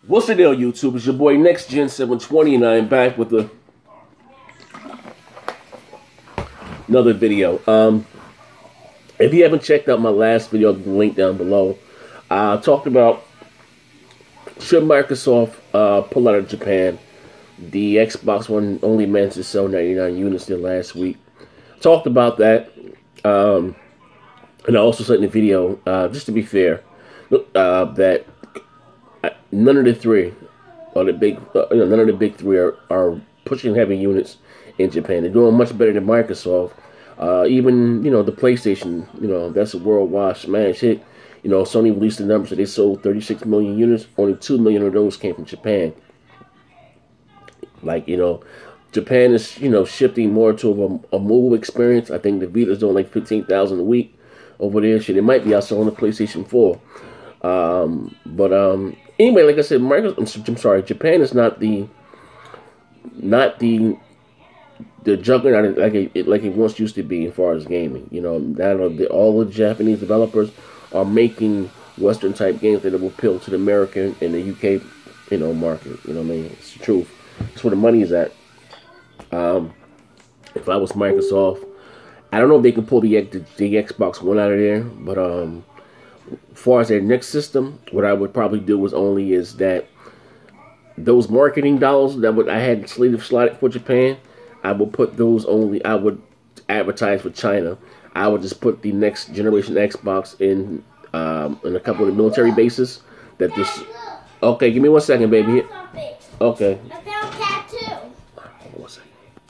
What's the deal, YouTube? It's your boy Next Gen 720, and I am back with another video. If you haven't checked out my last video, link down below. I talked about should Microsoft pull out of Japan. The Xbox One only managed to sell 99 units there last week. Talked about that, and I also said in the video, just to be fair, that none of the three, or the big, none of the big three are pushing heavy units in Japan. They're doing much better than Microsoft. Even the PlayStation, that's a worldwide smash hit. Sony released the numbers that they sold 36 million units. Only 2 million of those came from Japan. Japan is shifting more to a mobile experience. I think the Vita's doing like 15,000 a week over there. Shit, it might be outselling the PlayStation 4. Anyway, like I said, Japan is not the juggernaut like it once used to be as far as gaming. All the Japanese developers are making Western type games that will appeal to the American and the UK market. You know what I mean? It's the truth. That's where the money is at. If I was Microsoft, I don't know if they can pull the Xbox One out of there, but as far as their next system, what I would probably do is that those marketing dollars that I had slotted for Japan, I would put those only. I would advertise for China. I would just put the next generation Xbox in a couple of the military bases. Okay, give me 1 second, baby. Okay. I found a cat too. Hold on 1 second.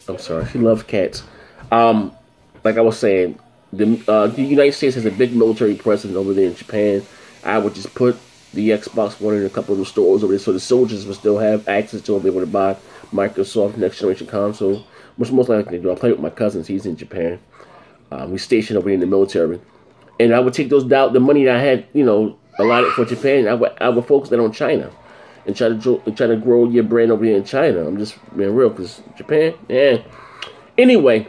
I'm sorry. She loves cats. Like I was saying, the United States has a big military presence over there in Japan. I would just put the Xbox One in a couple of the stores over there, so the soldiers will still have access to it, be able to buy Microsoft next generation console, which most likely they do. I play with my cousins. He's in Japan. We stationed over there in the military, and I would take the money that I had, allotted for Japan. I would focus that on China, and try to grow your brand over here in China. I'm just being real, because Japan, yeah. Anyway,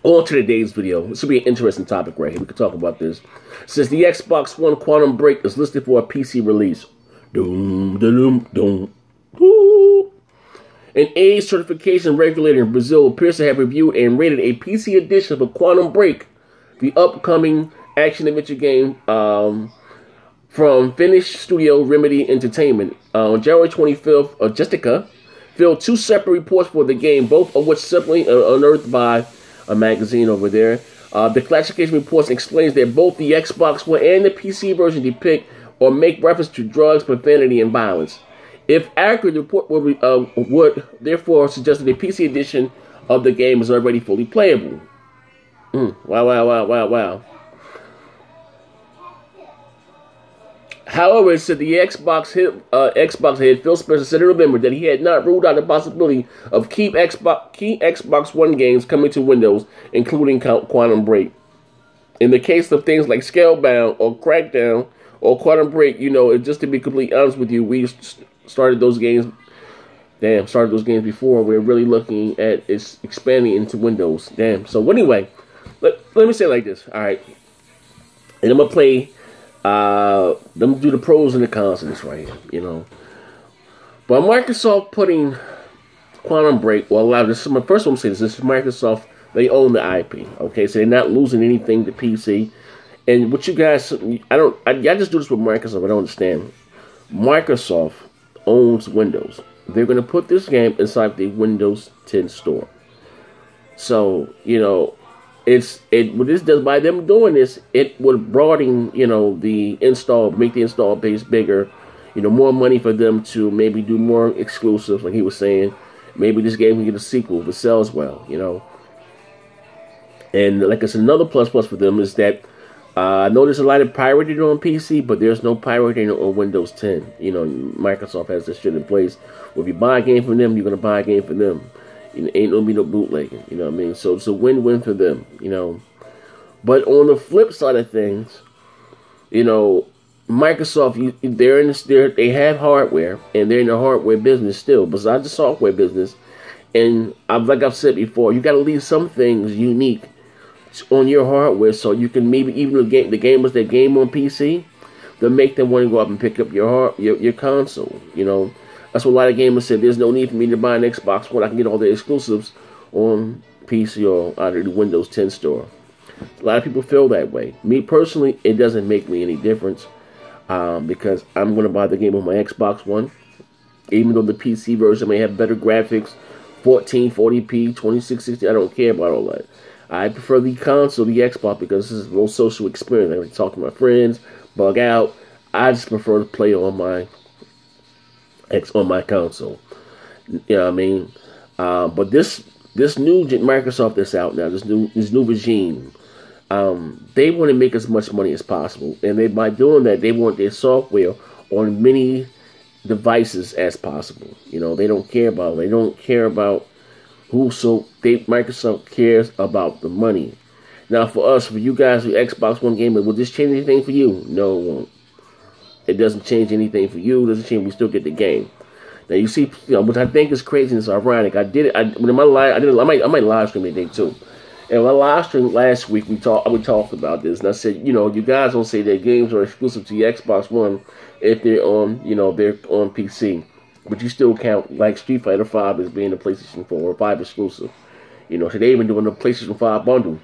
on to today's video. This will be an interesting topic right here. We can talk about this. It says the Xbox One Quantum Break is listed for a PC release. Doom, doom, doom. An age certification regulator in Brazil appears to have reviewed and rated a PC edition of Quantum Break, the upcoming action-adventure game from Finnish studio Remedy Entertainment. On January 25th, Justica filled 2 separate reports for the game, both of which simply unearthed by a magazine over there. The classification reports explains that both the Xbox One and the PC version depict or make reference to drugs, profanity, and violence. If accurate, the report would therefore suggest that the PC edition of the game is already fully playable. Wow. However, it said the Xbox head Phil Spencer said to remember that he had not ruled out the possibility of key Xbox One games coming to Windows, including Quantum Break. In the case of things like Scalebound or Crackdown or Quantum Break, just to be completely honest with you, we started those games before. We're really looking at it's expanding into Windows. So anyway, let me say it like this. All right, and I'm gonna play. Let me do the pros and the cons of this right here, But Microsoft putting Quantum Break, this is my first one. This is Microsoft. They own the IP. Okay, so they're not losing anything to PC. And what you guys, I just do this with Microsoft. I don't understand. Microsoft owns Windows. They're going to put this game inside the Windows 10 store. So, what this does by them doing this, it would broaden, make the install base bigger, more money for them to maybe do more exclusives, like he was saying. Maybe this game can get a sequel if it sells well, And like I said, another plus for them is that I know there's a lot of pirating on PC, but there's no pirating on Windows 10. Microsoft has this shit in place. Well, if you buy a game from them, you're going to buy a game from them. Ain't gonna be no bootlegging, you know what I mean? So it's a win-win for them, But on the flip side of things, Microsoft, they have hardware, and they're in the hardware business still, besides the software business. And like I've said before, you got to leave some things unique on your hardware, so you can maybe even the gamers that game on PC, to make them want to go up and pick up your console. You know, that's what a lot of gamers said. There's no need for me to buy an Xbox One. I can get all the exclusives on PC or out of the Windows 10 store. A lot of people feel that way. Me personally, it doesn't make me any difference because I'm going to buy the game on my Xbox One. Even though the PC version may have better graphics, 1440p, 2660, I don't care about all that. I prefer the console, the Xbox, because this is a real social experience. I can talk to my friends, bug out. I just prefer to play on my console. You know what I mean? But this new Microsoft that's out now, this new regime, they want to make as much money as possible, and by doing that, they want their software on many devices as possible. You know, they don't care about Microsoft cares about the money. Now, for us, for you guys, the Xbox One gamer, will this change anything for you? No, it won't. It doesn't change anything for you. It doesn't change. We still get the game. Now, you see, which I think is crazy and it's ironic. I might live stream today too. And when I live streamed last week, we talked about this, and I said, you know, you guys don't say that games are exclusive to the Xbox One if they're on PC, but you still count like Street Fighter 5 as being a PlayStation 4 or 5 exclusive. You know, today even doing the PlayStation 5 bundle.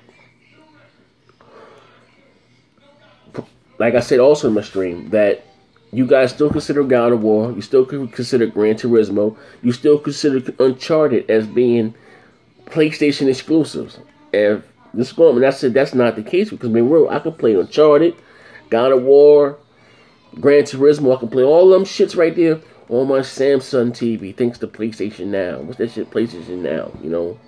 Like I said also in my stream, that you guys still consider God of War, you still consider Gran Turismo, you still consider Uncharted as being PlayStation exclusives. And this going, I said that's not the case, because I can play Uncharted, God of War, Gran Turismo. I can play all them shits right there on my Samsung TV, thanks to PlayStation Now. What's that shit? PlayStation Now, you know.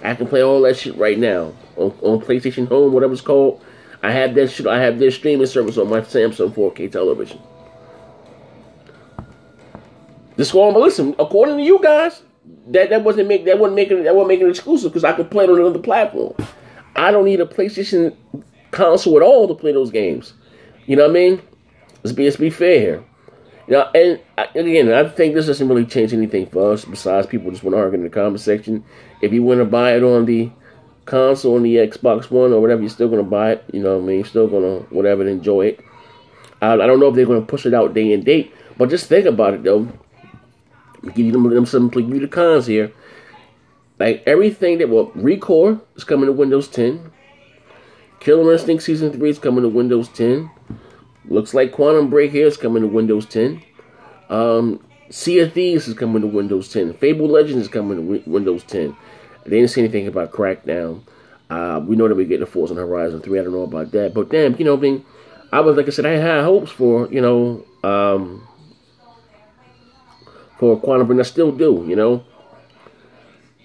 I can play all that shit right now on PlayStation Home, whatever it's called. I have that shit. I have their streaming service on my Samsung 4K television. This one, but listen, according to you guys, that wasn't making it exclusive, because I could play it on another platform. I don't need a PlayStation console at all to play those games. You know what I mean? Let's be fair here. You know, and again, I think this doesn't really change anything for us. Besides, people just want to argue in the comment section. If you want to buy it on the console, on the Xbox One or whatever, you're still going to buy it. You know what I mean? You're still going to whatever enjoy it. I don't know if they're going to push it out day and date, but just think about it though. Give them some the cons here. Like everything Recore is coming to Windows 10. Killer Instinct Season 3 is coming to Windows 10. Looks like Quantum Break here is coming to Windows 10. Sea of Thieves is coming to Windows 10. Fable Legends is coming to Windows 10. They didn't say anything about Crackdown. We know that we're getting a Forza Horizon 3. I don't know about that. But damn, you know, like I said, I had high hopes for, you know, for Quantum Break. I still do, you know.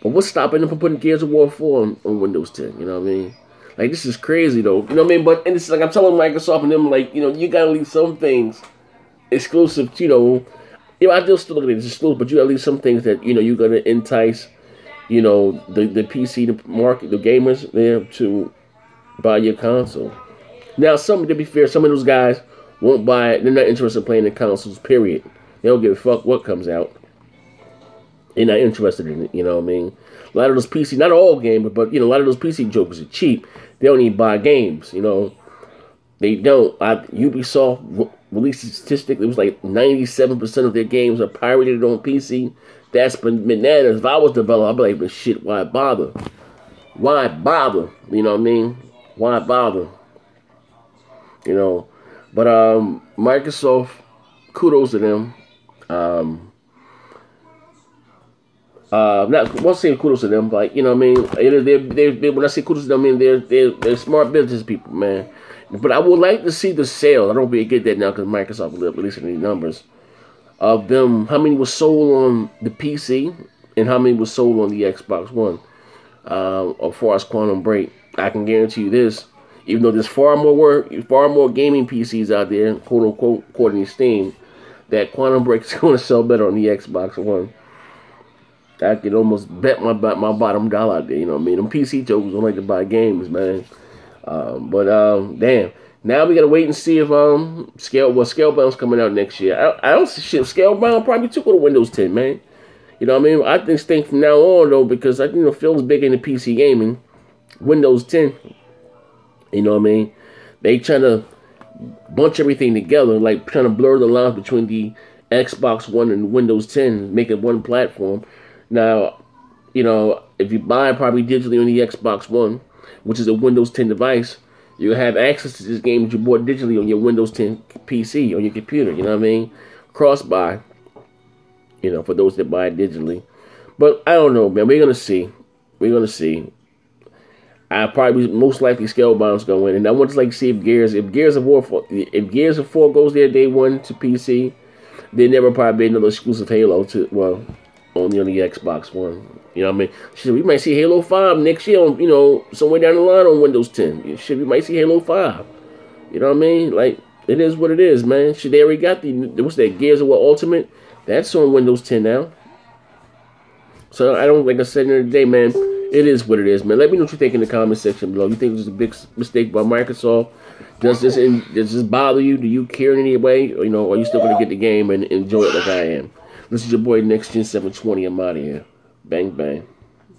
But what's stopping them from putting Gears of War 4 on Windows 10? You know what I mean? Like, this is crazy, though. You know what I mean? And it's like I'm telling Microsoft and them, like, you know, you gotta leave some things exclusive, you know. I still look at it as exclusive, but you gotta leave some things that, you know, you're gonna entice, you know, the PC, the market, the gamers there to buy your console. Now, to be fair, some of those guys won't buy it. They're not interested in playing the consoles, period. They don't give a fuck what comes out. They're not interested in it, you know what I mean? A lot of those PC, not all gamers, but, you know, a lot of those PC jokers are cheap. They don't even buy games, you know. They don't. Ubisoft released a statistic. It was like 97% of their games are pirated on PC. That's bananas. If I was developer, I'd be like, but shit, why bother? Why bother? You know what I mean? Why bother? You know. But Microsoft, kudos to them. Not saying kudos to them, like, you know what I mean. They're when I say kudos to them, I mean they're smart business people, man. But I would like to see the sales. I don't really get that now because Microsoft releasing any numbers of them. How many was sold on the PC and how many was sold on the Xbox One? As far as Quantum Break, I can guarantee you this: even though there's far more gaming PCs out there, quote unquote, according to Steam, that Quantum Break is going to sell better on the Xbox One. I could almost bet my bottom dollar out there. You know what I mean? Them PC jokers don't like to buy games, man. Damn. Now we gotta wait and see if Scalebound's coming out next year. I don't see shit. Scalebound probably took over Windows 10, man. You know what I mean? I think from now on though, because I think Phil's big into PC gaming, Windows 10. You know what I mean? They trying to bunch everything together, like trying to blur the lines between the Xbox One and Windows 10, make it one platform. Now, you know, if you buy probably digitally on the Xbox One, which is a Windows 10 device, you have access to this game that you bought digitally on your Windows 10 PC, on your computer, you know what I mean? Cross-buy, you know, for those that buy it digitally. But I don't know, man. We're going to see. We're going to see. I probably most likely Scalebound's going to win. And I want to like see if Gears of War 4 goes there day one to PC, they never probably be another exclusive Halo to, well, only on the Xbox One. You know what I mean? Shit, we might see Halo 5 next year on, you know, somewhere down the line on Windows 10. Shit, we might see Halo 5. You know what I mean? Like, it is what it is, man. Shit, they already got what's that, Gears of War Ultimate? That's on Windows 10 now. So, I don't, like I said in the day, man, it is what it is, man. Let me know what you think in the comment section below. You think this is a big mistake by Microsoft? Does this bother you? Do you care in any way? Or, you know, are you still going to get the game and enjoy it like I am? This is your boy, Next Gen 720. I'm out of here. Bang, bang.